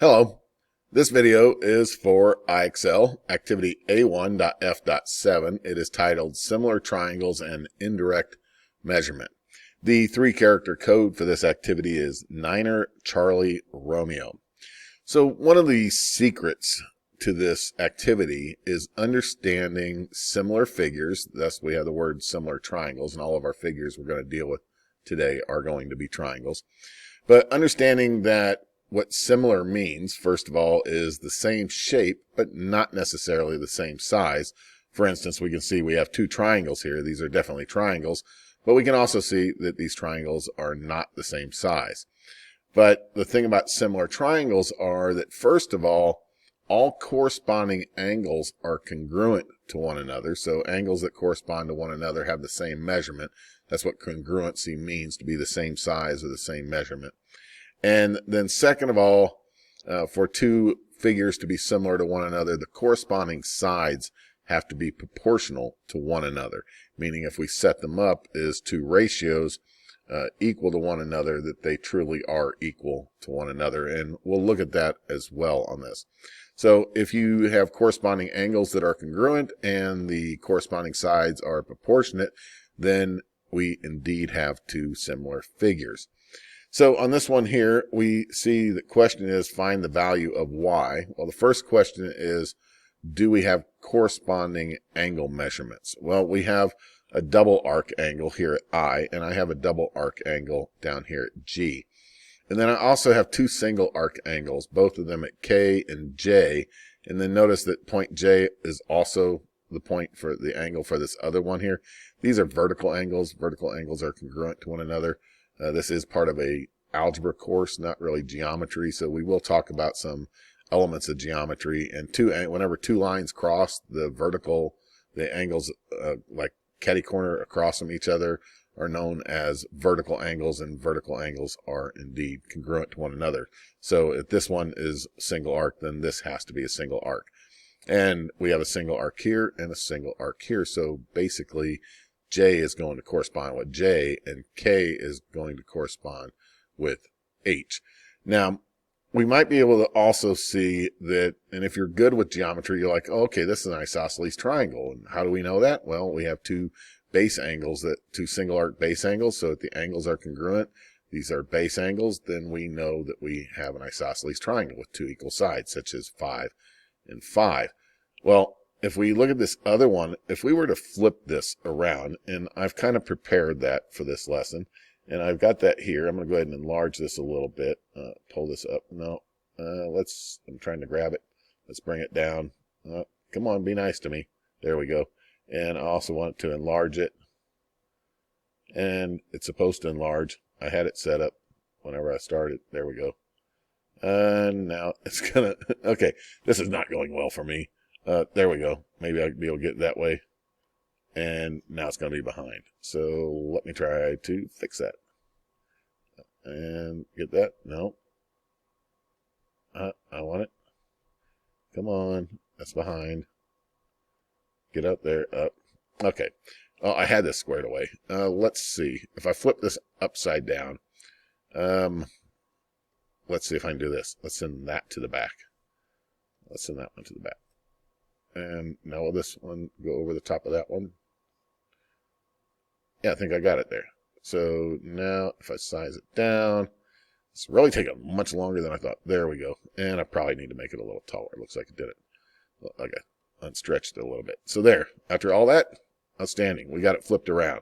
Hello, this video is for IXL Activity A1.F.7. It is titled Similar Triangles and Indirect Measurement. The three-character code for this activity is Niner Charlie Romeo. So one of the secrets to this activity is understanding similar figures. Thus we have the word similar triangles, and all of our figures we're going to deal with today are going to be triangles. But understanding that what similar means, first of all, is the same shape, but not necessarily the same size. For instance, we can see we have two triangles here. These are definitely triangles, but we can also see that these triangles are not the same size. But the thing about similar triangles are that, first of all corresponding angles are congruent to one another. So angles that correspond to one another have the same measurement. That's what congruency means, to be the same size or the same measurement. And then second of all, for two figures to be similar to one another, the corresponding sides have to be proportional to one another, meaning if we set them up as two ratios equal to one another, that they truly are equal to one another. And we'll look at that as well on this. So if you have corresponding angles that are congruent and the corresponding sides are proportionate, then we indeed have two similar figures. So on this one here, we see the question is find the value of y. Well, the first question is, do we have corresponding angle measurements? Well, we have a double arc angle here at I, and I have a double arc angle down here at G. And then I also have two single arc angles, both of them at K and J. And then notice that point J is also the point for the angle for this other one here. These are vertical angles. Vertical angles are congruent to one another. This is part of a algebra course, not really geometry, so we will talk about some elements of geometry. And whenever two lines cross, the angles like catty corner across from each other are known as vertical angles, and vertical angles are indeed congruent to one another. So if this one is single arc, then this has to be a single arc. And we have a single arc here and a single arc here, so basically J is going to correspond with J, and K is going to correspond with H. Now, we might be able to also see that, and if you're good with geometry, you're like, oh, okay, this is an isosceles triangle. And how do we know that? Well, we have two base angles, two single arc base angles, so if the angles are congruent, these are base angles, then we know that we have an isosceles triangle with two equal sides, such as 5 and 5. Well, if we look at this other one, if we were to flip this around, and I've kind of prepared that for this lesson, and I've got that here. I'm going to go ahead and enlarge this a little bit. Pull this up. No, I'm trying to grab it. Let's bring it down. Come on, be nice to me. There we go. And I also want to enlarge it. And it's supposed to enlarge. I had it set up whenever I started. There we go. And now it's going to, okay, this is not going well for me. There we go. Maybe I'll be able to get it that way. And now it's going to be behind. So let me try to fix that. And get that. No. I want it. Come on. That's behind. Get up there. Up. Okay. Oh, I had this squared away. Let's see. If I flip this upside down, let's see if I can do this. Let's send that to the back. Let's send that one to the back. And now will this one go over the top of that one? Yeah, I think I got it there. So now if I size it down, it's really taking much longer than I thought. There we go. And I probably need to make it a little taller. It looks like it did it. I got unstretched it a little bit. So there, after all that, outstanding. We got it flipped around.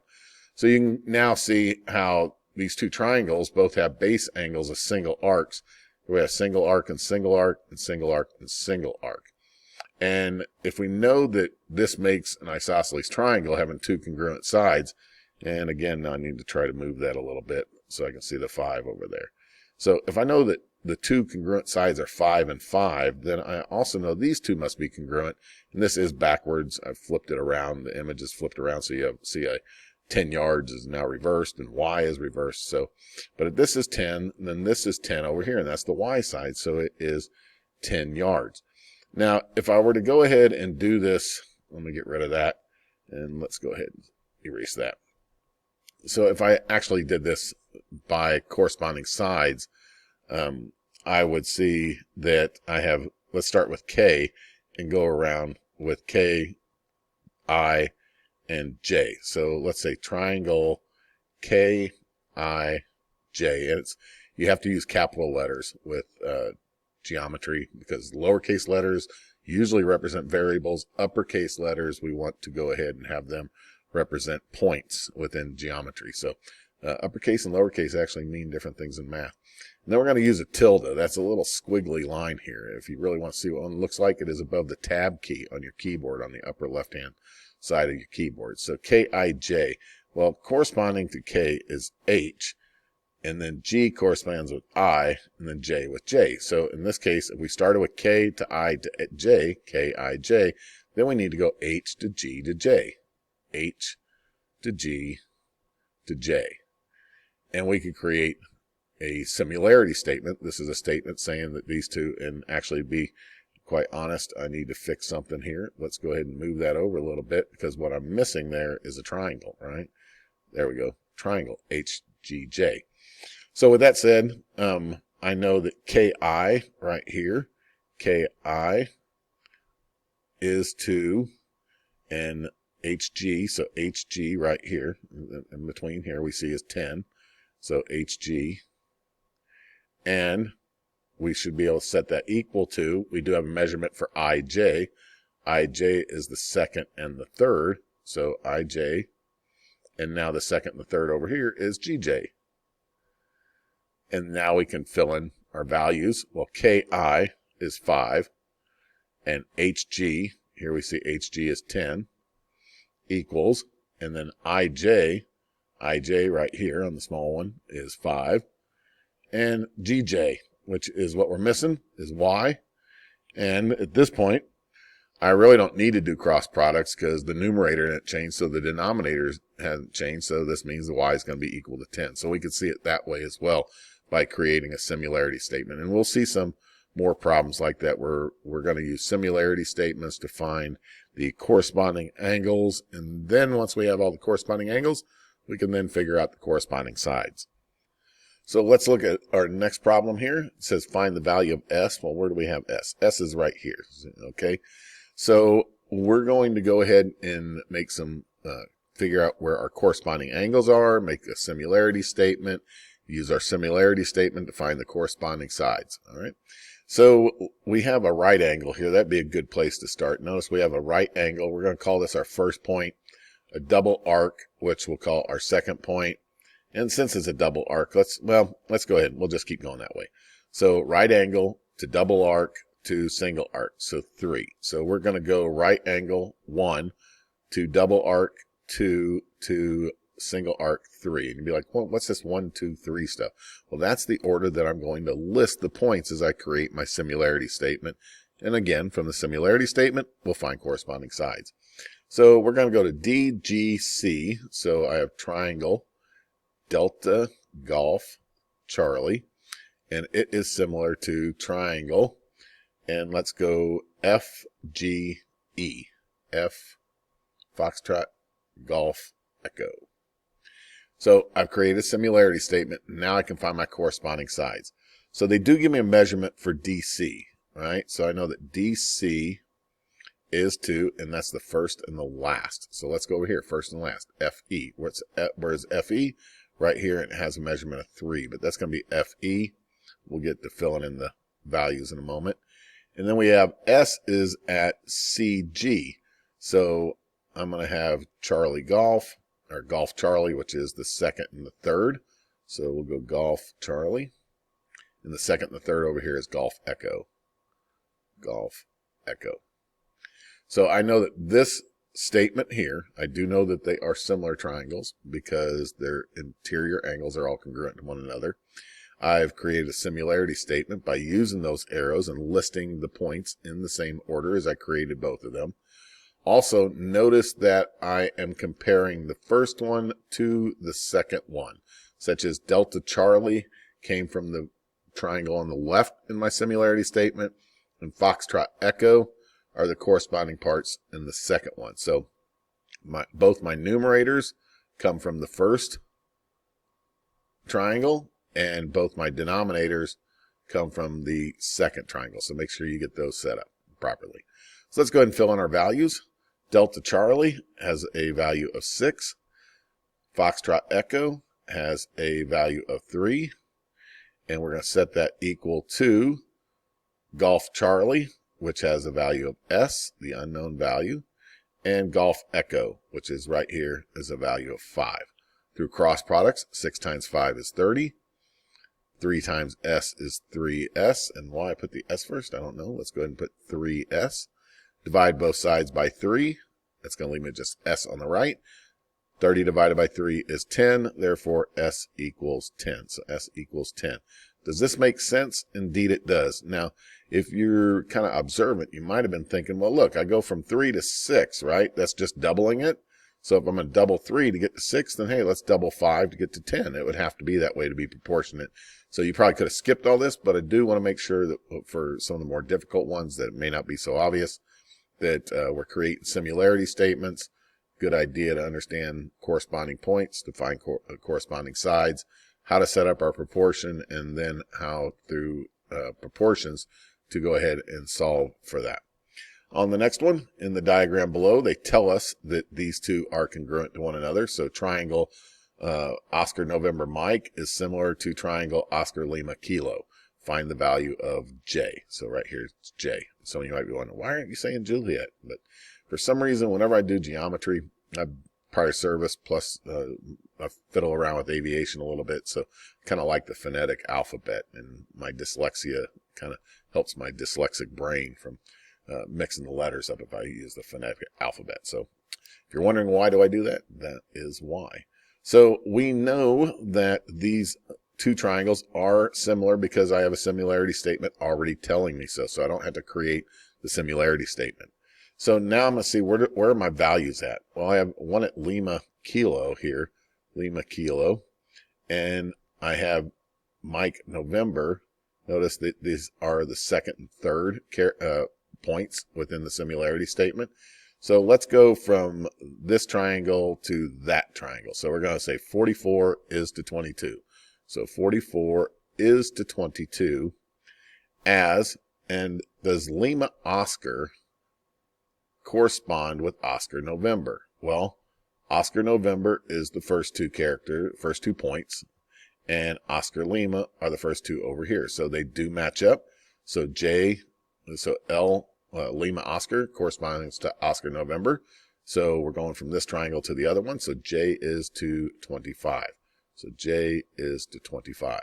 So you can now see how these two triangles both have base angles of single arcs. We have single arc and single arc and single arc and single arc. And if we know that this makes an isosceles triangle having two congruent sides, and again, now I need to try to move that a little bit so I can see the 5 over there. So if I know that the two congruent sides are 5 and 5, then I also know these two must be congruent. And this is backwards. I've flipped it around. The image is flipped around, so you see 10 yards is now reversed and y is reversed. So, but if this is 10, then this is 10 over here, and that's the y side, so it is 10 yards. Now, if I were to go ahead and do this, let me get rid of that, and let's go ahead and erase that. So if I actually did this by corresponding sides, I would see that I have, let's start with K and go around with K, I, and J. So let's say triangle K, I, J. And you have to use capital letters with geometry because lowercase letters usually represent variables. Uppercase letters, we want to go ahead and have them represent points within geometry. So uppercase and lowercase actually mean different things in math. And then we're going to use a tilde. That's a little squiggly line here. If you really want to see what one looks like, it is above the tab key on your keyboard on the upper left-hand side of your keyboard. So K-I-J. Well, corresponding to K is H, and then G corresponds with I, and then J with J. So in this case, if we started with K to I to J, K-I-J, then we need to go H to G to J. H to G to J. And we could create a similarity statement. This is a statement saying that these two, and actually to be quite honest, I need to fix something here. Let's go ahead and move that over a little bit because what I'm missing there is a triangle, right? There we go. Triangle, HGJ. So with that said, I know that KI right here, KI is 2, and HG, so HG right here, in between here we see is 10. So HG, and we should be able to set that equal to, we do have a measurement for IJ. IJ is the second and the third, so IJ, and now the second and the third over here is GJ. And now we can fill in our values. Well, KI is 5, and HG, here we see HG is 10, equals, and then IJ right here on the small one is 5, and GJ, which is what we're missing, is Y. And at this point, I really don't need to do cross products because the numerator didn't change, so the denominator hasn't changed, so this means the Y is going to be equal to 10. So we could see it that way as well by creating a similarity statement. And we'll see some more problems like that where we're going to use similarity statements to find the corresponding angles, and then once we have all the corresponding angles, we can then figure out the corresponding sides. So let's look at our next problem here. It says find the value of S. Well, where do we have S? S is right here, okay? So we're going to go ahead and make some, figure out where our corresponding angles are, make a similarity statement, use our similarity statement to find the corresponding sides, all right? So we have a right angle here. That'd be a good place to start. Notice we have a right angle. We're going to call this our first point, a double arc, which we'll call our second point. And since it's a double arc, let's go ahead. We'll just keep going that way. So right angle to double arc to single arc, so 3. So we're going to go right angle 1 to double arc 2 to single arc 3. And you'd be like, well, what's this 1, 2, 3 stuff? Well, that's the order that I'm going to list the points as I create my similarity statement. And again, from the similarity statement, we'll find corresponding sides. So we're going to go to DGC. So I have triangle Delta Golf Charlie, and it is similar to triangle. And let's go FGE, F Foxtrot Golf Echo. So I've created a similarity statement. Now I can find my corresponding sides. So they do give me a measurement for DC, right? So I know that DC is 2, and that's the first and the last. So let's go over here, first and last, FE. Where's FE? Right here, it has a measurement of 3, but that's going to be FE. We'll get to filling in the values in a moment. And then we have S is at CG. So I'm going to have Charlie Golf, or Golf Charlie, which is the second and the third. So we'll go Golf Charlie. And the second and the third over here is Golf Echo. Golf Echo. So I know that this statement here, I do know that they are similar triangles because their interior angles are all congruent to one another. I've created a similarity statement by using those arrows and listing the points in the same order as I created both of them. Also, notice that I am comparing the first one to the second one, such as Delta Charlie came from the triangle on the left in my similarity statement, and Foxtrot Echo are the corresponding parts in the second one. So both my numerators come from the first triangle, and both my denominators come from the second triangle. So make sure you get those set up properly. So let's go ahead and fill in our values. Delta Charlie has a value of 6. Foxtrot Echo has a value of 3. And we're going to set that equal to Golf Charlie, which has a value of S, the unknown value, and Golf Echo, which is right here, is a value of 5. Through cross products, 6 times 5 is 30. 3 times S is 3S. And why I put the S first, I don't know. Let's go ahead and put 3S. Divide both sides by 3. That's going to leave me just S on the right. 30 divided by 3 is 10. Therefore, S equals 10. So S equals 10. Does this make sense? Indeed, it does. Now, if you're kind of observant, you might have been thinking, well, look, I go from 3 to 6, right? That's just doubling it. So if I'm going to double 3 to get to 6, then hey, let's double 5 to get to 10. It would have to be that way to be proportionate. So you probably could have skipped all this, but I do want to make sure that for some of the more difficult ones that it may not be so obvious, that we're creating similarity statements. Good idea to understand corresponding points, to find corresponding sides, how to set up our proportion, and then how through proportions to go ahead and solve for that. On the next one, in the diagram below, they tell us that these two are congruent to one another. So triangle Oscar November Mike is similar to triangle Oscar Lima Kilo. Find the value of J. So right here it's J. Some of you might be wondering, why aren't you saying Juliet? But for some reason, whenever I do geometry, I prior service plus I fiddle around with aviation a little bit. So I kind of like the phonetic alphabet, and my dyslexia kind of helps my dyslexic brain from mixing the letters up if I use the phonetic alphabet. So if you're wondering why do I do that, that is why. So we know that these two triangles are similar because I have a similarity statement already telling me so. So I don't have to create the similarity statement. So now I'm going to see where are my values at. Well, I have one at Lima Kilo here, Lima Kilo, and I have Mike November. Notice that these are the second and third points within the similarity statement. So let's go from this triangle to that triangle. So we're going to say 44 is to 22. So 44 is to 22 as, and does Lima Oscar correspond with Oscar November? Well, Oscar November is the first two points, and Oscar Lima are the first two over here. So they do match up. So Lima Oscar corresponds to Oscar November. So we're going from this triangle to the other one. So J is to 25. So J is to 25.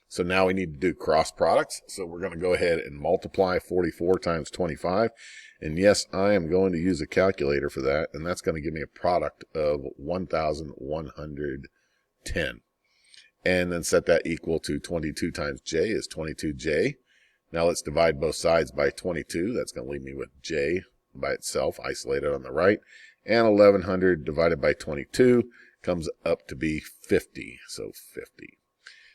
So now we need to do cross products. So we're going to go ahead and multiply 44 times 25. And yes, I am going to use a calculator for that. And that's going to give me a product of 1,110. And then set that equal to 22 times J is 22J. Now let's divide both sides by 22. That's going to leave me with J by itself, isolated on the right. And 1,100 divided by 22 comes up to be 50. So 50.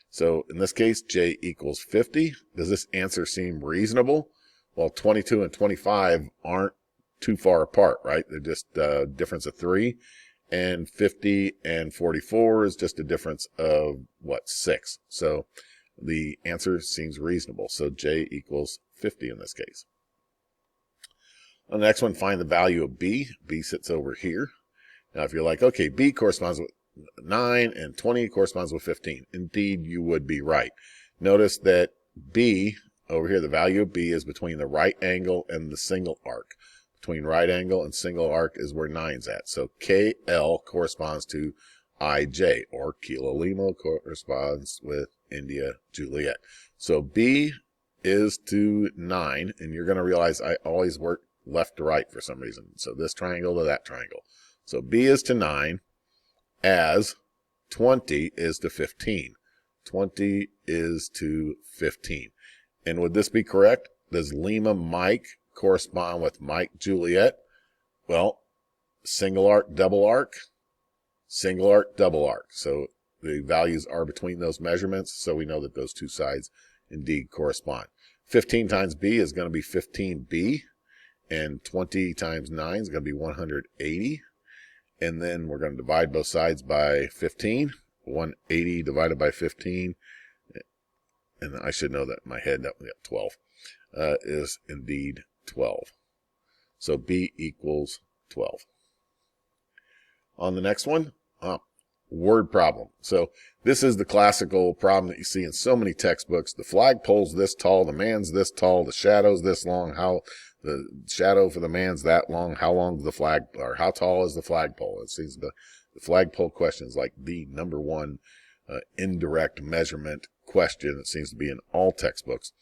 So in this case, J equals 50. Does this answer seem reasonable? Well, 22 and 25 aren't too far apart, right? They're just a difference of 3. And 50 and 44 is just a difference of, 6. So the answer seems reasonable. So J equals 50 in this case. On the next one, find the value of B. B sits over here. Now, if you're like, okay, B corresponds with 9 and 20 corresponds with 15. Indeed, you would be right. Notice that B, over here, the value of B is between the right angle and the single arc. Between right angle and single arc is where 9's at. So KL corresponds to IJ, or Kilo Lima corresponds with India Juliet. So B is to 9, and you're going to realize I always work left to right for some reason. So this triangle to that triangle. So B is to 9 as 20 is to 15. 20 is to 15. And would this be correct? Does Lima Mike correspond with Mike Juliet? Well, single arc, double arc, single arc, double arc. So the values are between those measurements, so we know that those two sides indeed correspond. 15 times B is going to be 15B, and 20 times 9 is going to be 180. And then we're going to divide both sides by 15. 180 divided by 15 and I should know that in my head, that we got 12, is indeed 12. So B equals 12. On the next one, word problem. So this is the classical problem that you see in so many textbooks. The flagpole's this tall, the man's this tall, the shadow's this long, how the shadow for the man's that long, how long is the flag, or how tall is the flagpole? It seems the flagpole question is like the number one indirect measurement question. It seems to be in all textbooks.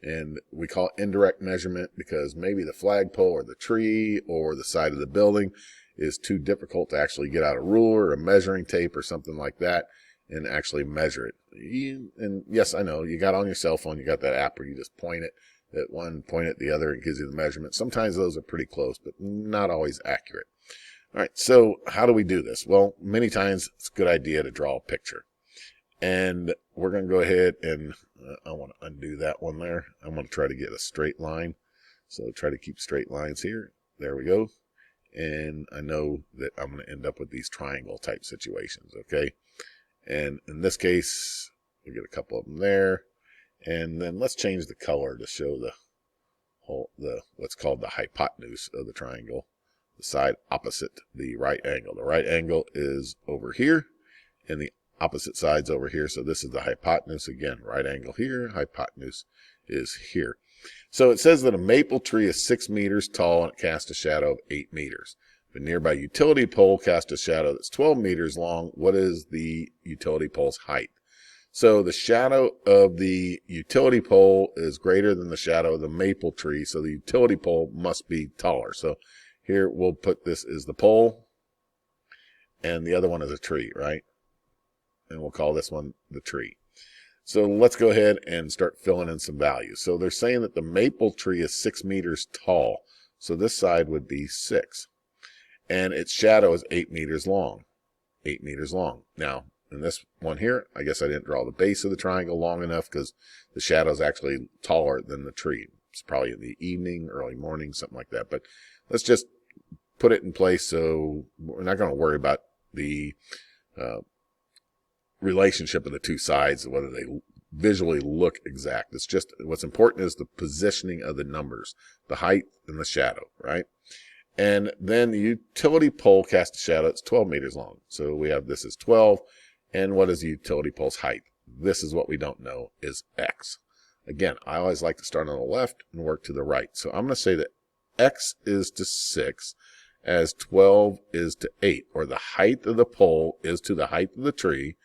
And we call it indirect measurement because maybe the flagpole or the tree or the side of the building is too difficult to actually get out a ruler or a measuring tape or something like that and actually measure it. And yes, I know you got on your cell phone, you got that app where you just point it at one, point at the other, it gives you the measurement. Sometimes those are pretty close, but not always accurate. All right, so how do we do this? Well, many times it's a good idea to draw a picture. And we're going to go ahead and I want to undo that one there. I'm going to try to get a straight line. So try to keep straight lines here. There we go. And I know that I'm going to end up with these triangle type situations, okay? And in this case, we get a couple of them there. And then let's change the color to show the what's called the hypotenuse of the triangle, the side opposite the right angle. The right angle is over here, and the opposite side's over here. So this is the hypotenuse. Again, right angle here, hypotenuse is here. So it says that a maple tree is 6 meters tall and it casts a shadow of 8 meters. If a nearby utility pole casts a shadow that's 12 meters long, what is the utility pole's height? So the shadow of the utility pole is greater than the shadow of the maple tree, so the utility pole must be taller. So here we'll put this as the pole, and the other one is a tree, right? And we'll call this one the tree. So let's go ahead and start filling in some values. So they're saying that the maple tree is 6 meters tall. So this side would be 6. And its shadow is 8 meters long. 8 meters long. Now, in this one here, I guess I didn't draw the base of the triangle long enough because the shadow is actually taller than the tree. It's probably in the evening, early morning, something like that. But let's just put it in place so we're not going to worry about the relationship of the two sides, whether they visually look exact. It's just what's important is the positioning of the numbers, the height and the shadow, right? And then the utility pole casts a shadow that's 12 meters long. So we have this as 12. And what is the utility pole's height? This is what we don't know, is X. Again, I always like to start on the left and work to the right. So I'm going to say that X is to 6 as 12 is to 8, or the height of the pole is to the height of the tree.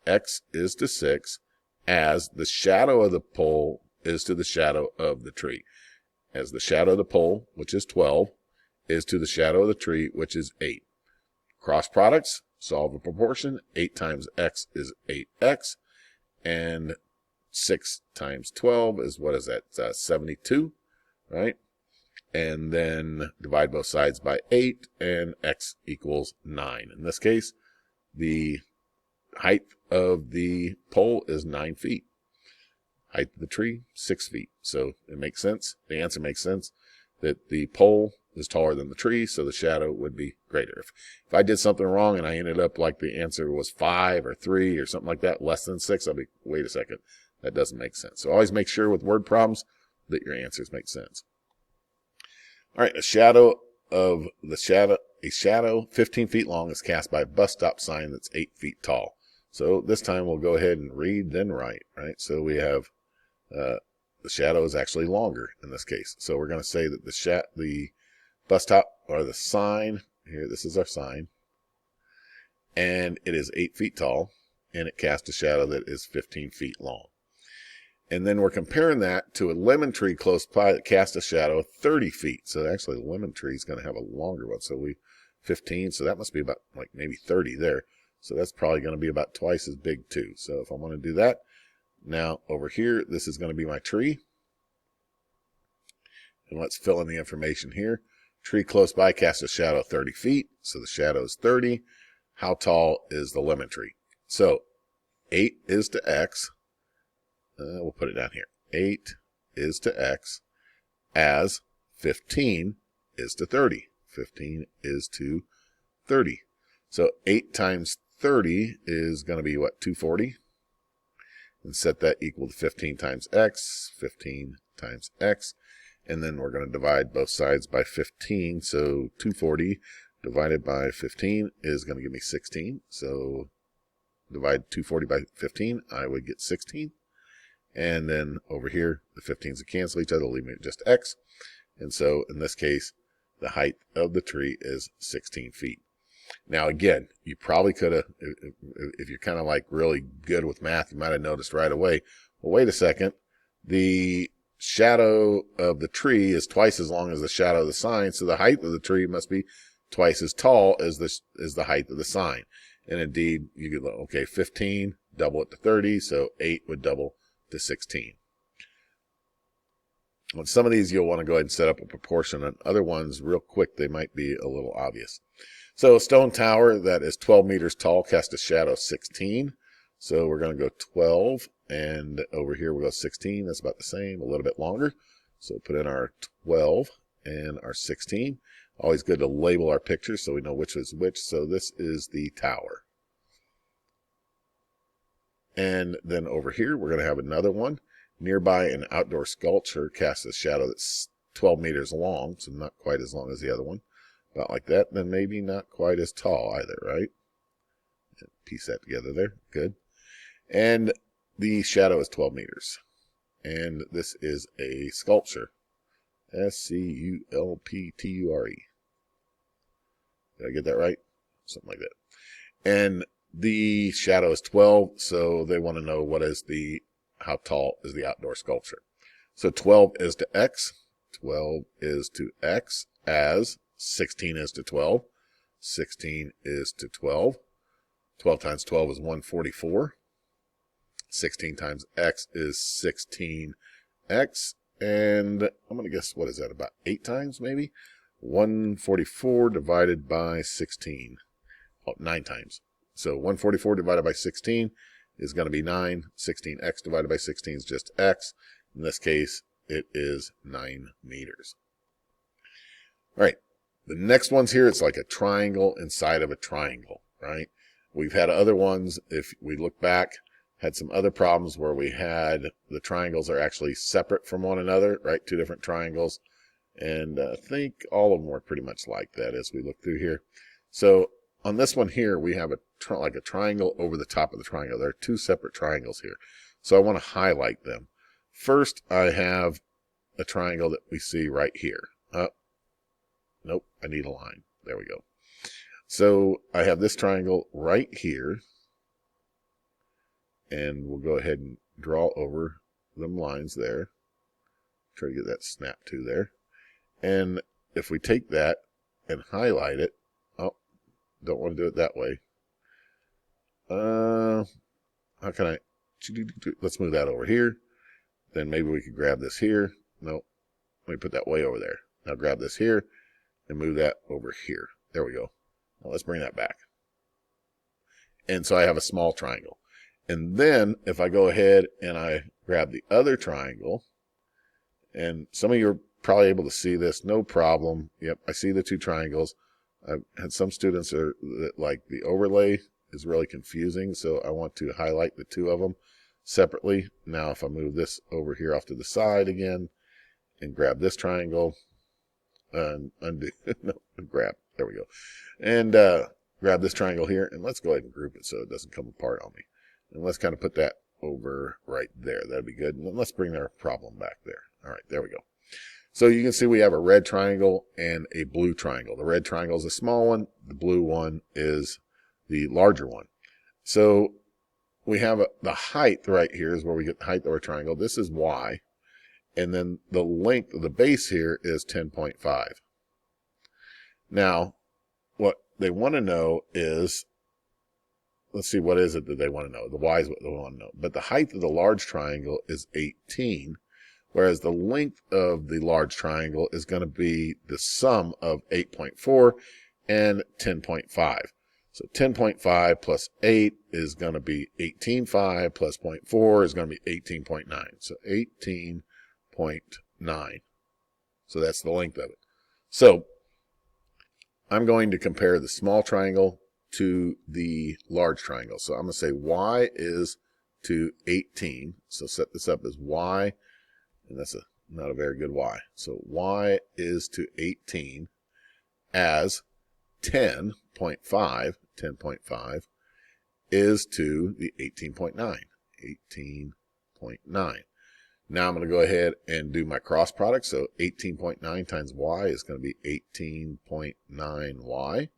X is to 6 as the shadow of the pole is to the shadow of the tree. As the shadow of the pole, which is 12, is to the shadow of the tree, which is 8. Cross products, solve a proportion. 8 times X is 8X. And 6 times 12 is, what is that? 72, right? And then divide both sides by 8, and X equals 9. In this case, the height of the pole is 9 feet. Height of the tree, 6 feet. So it makes sense. The answer makes sense that the pole is taller than the tree, so the shadow would be greater. If I did something wrong and I ended up like the answer was 5 or 3 or something like that, less than 6, I'll be, wait a second, that doesn't make sense. So always make sure with word problems that your answers make sense. All right, a shadow 15 feet long is cast by a bus stop sign that's 8 feet tall. So this time we'll go ahead and read, then write, right? So we have the shadow is actually longer in this case. So we're going to say that the bus stop, or the sign, here, this is our sign, and it is 8 feet tall, and it casts a shadow that is 15 feet long. And then we're comparing that to a lemon tree close by that casts a shadow of 30 feet. So actually the lemon tree is going to have a longer one. So 15, so that must be about like maybe 30 there. So that's probably going to be about twice as big too. So if I want to do that, now over here, this is going to be my tree. And let's fill in the information here. Tree close by casts a shadow of 30 feet. So the shadow is 30. How tall is the lemon tree? So 8 is to X. We'll put it down here. 8 is to X as 15 is to 30. 15 is to 30. So 8 times 30 is going to be what, 240? and set that equal to 15 times x, 15 times x, and then we're going to divide both sides by 15. So 240 divided by 15 is going to give me 16. So divide 240 by 15, I would get 16. And then over here, the 15s will cancel each other, leave me just x. And so in this case, the height of the tree is 16 feet. Now again, you probably could have, if you're kind of like really good with math, you might have noticed right away, well, wait a second, the shadow of the tree is twice as long as the shadow of the sign, so the height of the tree must be twice as tall as the height of the sign. And indeed, you could, okay, 15, double it to 30, so 8 would double to 16. On some of these, you'll want to go ahead and set up a proportion. On other ones, real quick, they might be a little obvious. So a stone tower that is 12 meters tall casts a shadow of 16. So we're going to go 12, and over here we'll go 16. That's about the same, a little bit longer. So put in our 12 and our 16. Always good to label our pictures so we know which is which. So this is the tower. And then over here, we're going to have another one. Nearby, an outdoor sculpture casts a shadow that's 12 meters long, so not quite as long as the other one. About like that, then maybe not quite as tall either, right? Piece that together there. Good. And the shadow is 12 meters. And this is a sculpture. S-C-U-L-P-T-U-R-E. Did I get that right? Something like that. And the shadow is 12, so they want to know how tall is the outdoor sculpture. So 12 is to x. 12 is to x as 16 is to 12. 16 is to 12. 12 times 12 is 144. 16 times x is 16x. And I'm going to guess, what is that, about 8 times maybe? 144 divided by 16. Oh, 9 times. So 144 divided by 16 is going to be 9. 16x divided by 16 is just x. In this case, it is 9 meters. All right. The next one's here, it's like a triangle inside of a triangle, right? We've had other ones, if we look back, had some other problems where we had the triangles are actually separate from one another, right? 2 different triangles. And I think all of them were pretty much like that as we look through here. So on this one here, we have like a triangle over the top of the triangle. There are 2 separate triangles here. So I want to highlight them. First, I have a triangle that we see right here. Nope, I need a line. There we go. So I have this triangle right here. And we'll go ahead and draw over them lines there. Try to get that snap to there. And if we take that and highlight it, don't want to do it that way. How can I? Let's move that over here. Then maybe we could grab this here. No, let me put that way over there. Now grab this here and move that over here. There we go. Now let's bring that back. And so I have a small triangle. And then if I go ahead and I grab the other triangle, and some of you are probably able to see this, no problem. Yep, I see the 2 triangles. I've had some students that like the overlay is really confusing, so I want to highlight the 2 of them separately. Now if I move this over here off to the side again and grab this triangle and undo, no, grab, there we go. And grab this triangle here, and let's go ahead and group it so it doesn't come apart on me. And let's kind of put that over right there. That'd be good. And then let's bring our problem back there. All right, there we go. So you can see we have a red triangle and a blue triangle. The red triangle is a small one. The blue one is the larger one. So we have the height right here is where we get the height of our triangle. This is y. And then the length of the base here is 10.5. Now, what they want to know is, let's see, what is it that they want to know? The y is what they want to know. But the height of the large triangle is 18. Whereas the length of the large triangle is going to be the sum of 8.4 and 10.5. So 10.5 plus 8 is going to be 18.5 plus 0.4 is going to be 18.9. So 18.9. So that's the length of it. So I'm going to compare the small triangle to the large triangle. So I'm going to say y is to 18. So set this up as y, and that's not a very good y. So y is to 18 as 10.5 is to the 18.9. 18.9. Now I'm going to go ahead and do my cross product. So 18.9 times y is going to be 18.9y.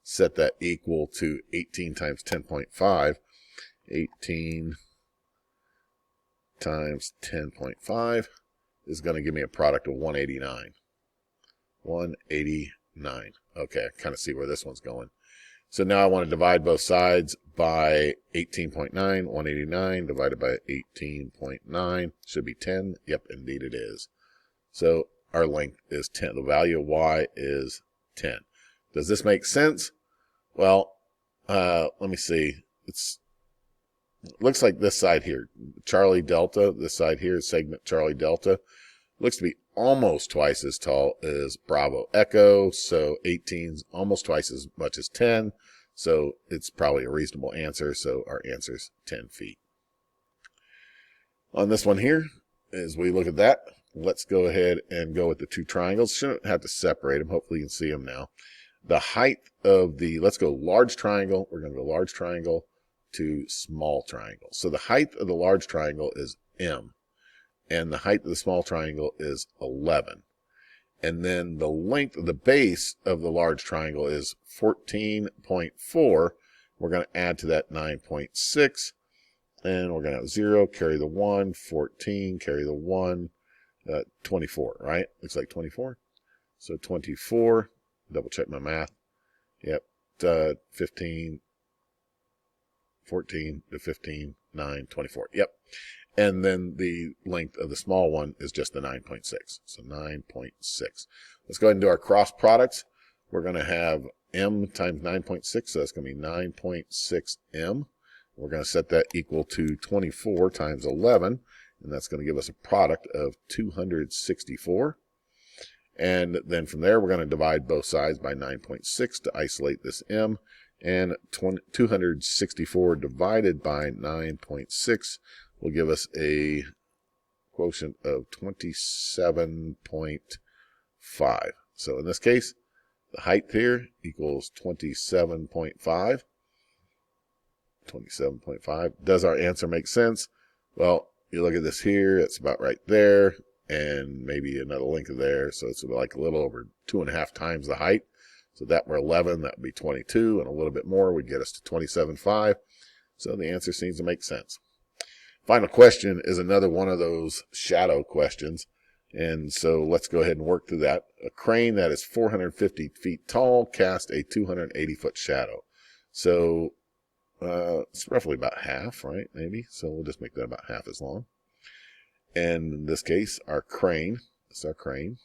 Set that equal to 18 times 10.5. 18 times 10.5 is going to give me a product of 189. 189. Okay, I kind of see where this one's going. So now I want to divide both sides by 18.9. 189 divided by 18.9 should be 10. Yep, indeed it is. So our length is 10. The value of y is 10. Does this make sense? Well, let me see. It looks like this side here, Charlie Delta, this side here, segment Charlie Delta, looks to be almost twice as tall as Bravo Echo. So 18 is almost twice as much as 10. So it's probably a reasonable answer. So our answer is 10 feet. On this one here, as we look at that, let's go ahead and go with the two triangles. Shouldn't have to separate them. Hopefully you can see them now. The height of the, let's go large triangle. We're going to go large triangle to small triangle. So the height of the large triangle is M, and the height of the small triangle is 11. And then the length of the base of the large triangle is 14.4. We're going to add to that 9.6, and we're going to have 0, carry the 1, 14, carry the 1, 24, right? Looks like 24. So 24, double check my math. Yep, 15, 14 to 15, 9, 24. Yep. And then the length of the small one is just the 9.6. So 9.6. Let's go ahead and do our cross products. We're going to have M times 9.6. So that's going to be 9.6 M. We're going to set that equal to 24 times 11. And that's going to give us a product of 264. And then from there, we're going to divide both sides by 9.6 to isolate this M. And 264 divided by 9.6 will give us a quotient of 27.5. So in this case, the height here equals 27.5. 27.5. Does our answer make sense? Well, you look at this here, it's about right there, and maybe another length of there. So it's like a little over 2.5 times the height. So that were 11, that would be 22, and a little bit more would get us to 27.5. So the answer seems to make sense. Final question is another one of those shadow questions. And so let's go ahead and work through that. A crane that is 450 feet tall cast a 280-foot shadow. So it's roughly about half, right? Maybe. So we'll just make that about half as long. And in this case, our crane, this is our crane.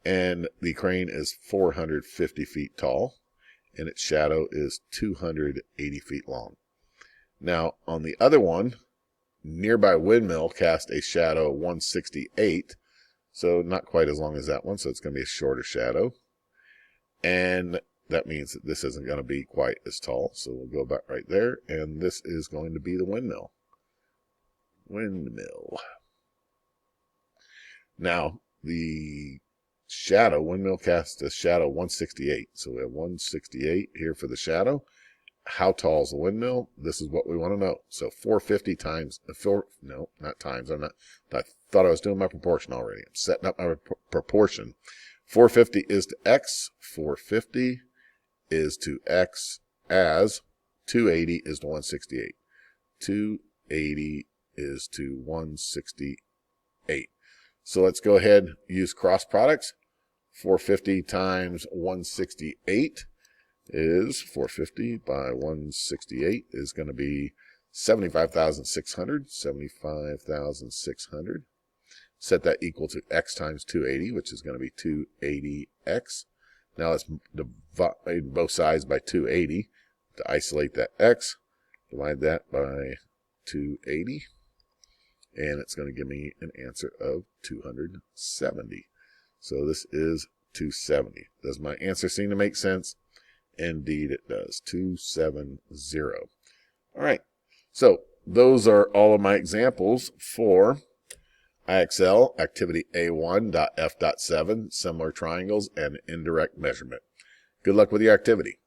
And the crane is 450 feet tall, and its shadow is 280 feet long. Now, on the other one, nearby windmill cast a shadow 168, so not quite as long as that one, so it's going to be a shorter shadow. And that means that this isn't going to be quite as tall, so we'll go back right there, and this is going to be the windmill. Windmill. Now, the windmill cast a shadow 168. So we have 168 here for the shadow. How tall is the windmill? This is what we want to know. So 450 times, no, not times. I thought I was doing my proportion already. I'm setting up my proportion. 450 is to X. 450 is to X as 280 is to 168. 280 is to 168. So let's go ahead and use cross products. 450 times 168 is 450 by 168 is going to be 75,600. 75,600. Set that equal to X times 280, which is going to be 280X. Now let's divide both sides by 280 to isolate that X. Divide that by 280. And it's going to give me an answer of 270. So this is 270. Does my answer seem to make sense? Indeed it does. 270. All right. So those are all of my examples for IXL Activity A1.F.7 Similar Triangles and Indirect Measurement. Good luck with your activity.